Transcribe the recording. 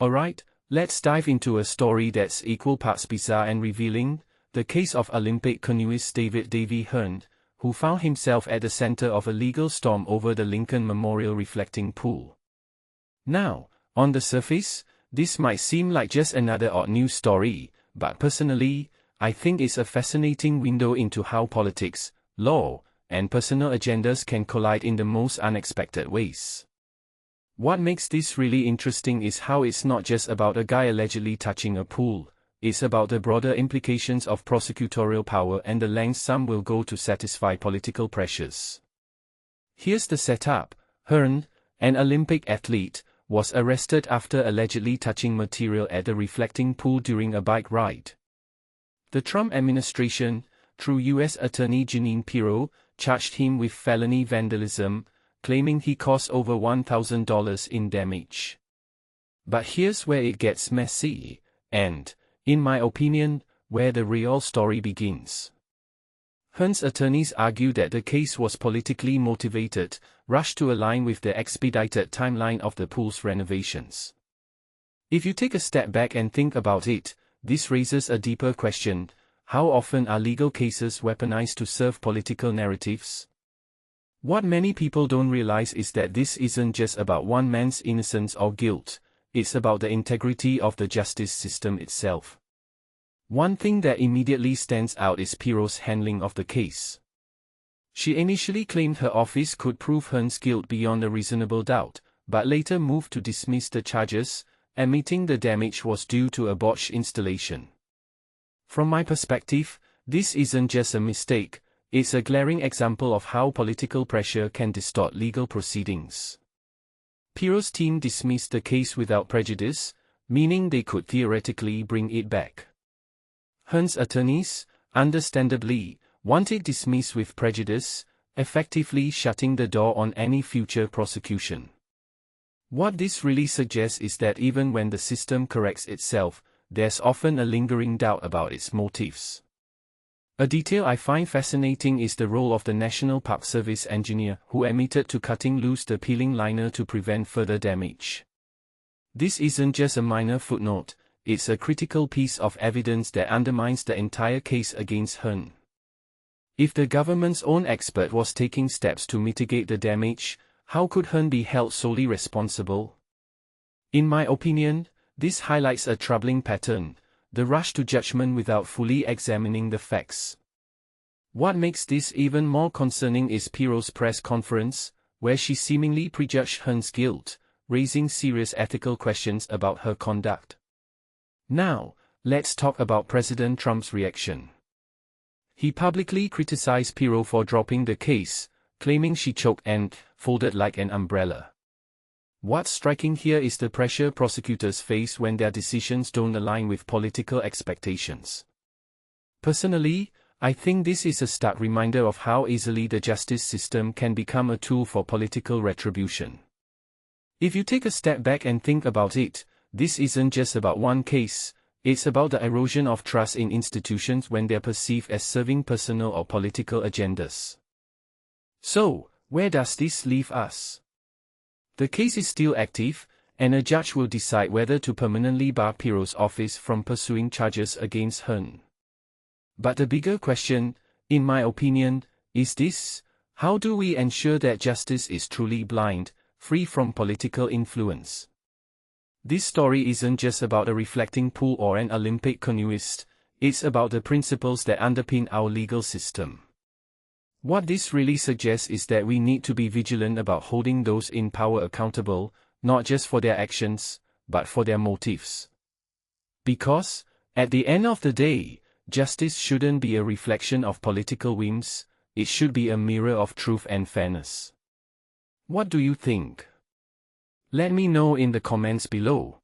Alright, let's dive into a story that's equal parts bizarre and revealing, the case of Olympic canoeist David Davey Hearn, who found himself at the center of a legal storm over the Lincoln Memorial reflecting pool. Now, on the surface, this might seem like just another odd news story, but personally, I think it's a fascinating window into how politics, law, and personal agendas can collide in the most unexpected ways. What makes this really interesting is how it's not just about a guy allegedly touching a pool, it's about the broader implications of prosecutorial power and the lengths some will go to satisfy political pressures. Here's the setup. Hearn, an Olympic athlete, was arrested after allegedly touching material at the reflecting pool during a bike ride. The Trump administration, through U.S. Attorney Jeanine Pirro, charged him with felony vandalism, claiming he caused over $1,000 in damage. But here's where it gets messy, and, in my opinion, where the real story begins. Hearn's attorneys argue that the case was politically motivated, rushed to align with the expedited timeline of the pool's renovations. If you take a step back and think about it, this raises a deeper question: how often are legal cases weaponized to serve political narratives? What many people don't realize is that this isn't just about one man's innocence or guilt, it's about the integrity of the justice system itself. One thing that immediately stands out is Pirro's handling of the case. She initially claimed her office could prove Hearn's guilt beyond a reasonable doubt, but later moved to dismiss the charges, admitting the damage was due to a botched installation. From my perspective, this isn't just a mistake, it's a glaring example of how political pressure can distort legal proceedings. Pirro's team dismissed the case without prejudice, meaning they could theoretically bring it back. Hearn's attorneys, understandably, want it dismissed with prejudice, effectively shutting the door on any future prosecution. What this really suggests is that even when the system corrects itself, there's often a lingering doubt about its motives. A detail I find fascinating is the role of the National Park Service engineer who admitted to cutting loose the peeling liner to prevent further damage. This isn't just a minor footnote, it's a critical piece of evidence that undermines the entire case against Hearn. If the government's own expert was taking steps to mitigate the damage, how could Hearn be held solely responsible? In my opinion, this highlights a troubling pattern: the rush to judgment without fully examining the facts. What makes this even more concerning is Pirro's press conference, where she seemingly prejudged Hearn's guilt, raising serious ethical questions about her conduct. Now, let's talk about President Trump's reaction. He publicly criticized Pirro for dropping the case, claiming she choked and folded like an umbrella. What's striking here is the pressure prosecutors face when their decisions don't align with political expectations. Personally, I think this is a stark reminder of how easily the justice system can become a tool for political retribution. If you take a step back and think about it, this isn't just about one case, it's about the erosion of trust in institutions when they're perceived as serving personal or political agendas. So, where does this leave us? The case is still active, and a judge will decide whether to permanently bar Pirro's office from pursuing charges against Hearn. But the bigger question, in my opinion, is this: how do we ensure that justice is truly blind, free from political influence? This story isn't just about a reflecting pool or an Olympic canoeist, it's about the principles that underpin our legal system. What this really suggests is that we need to be vigilant about holding those in power accountable, not just for their actions, but for their motives. Because, at the end of the day, justice shouldn't be a reflection of political whims, it should be a mirror of truth and fairness. What do you think? Let me know in the comments below.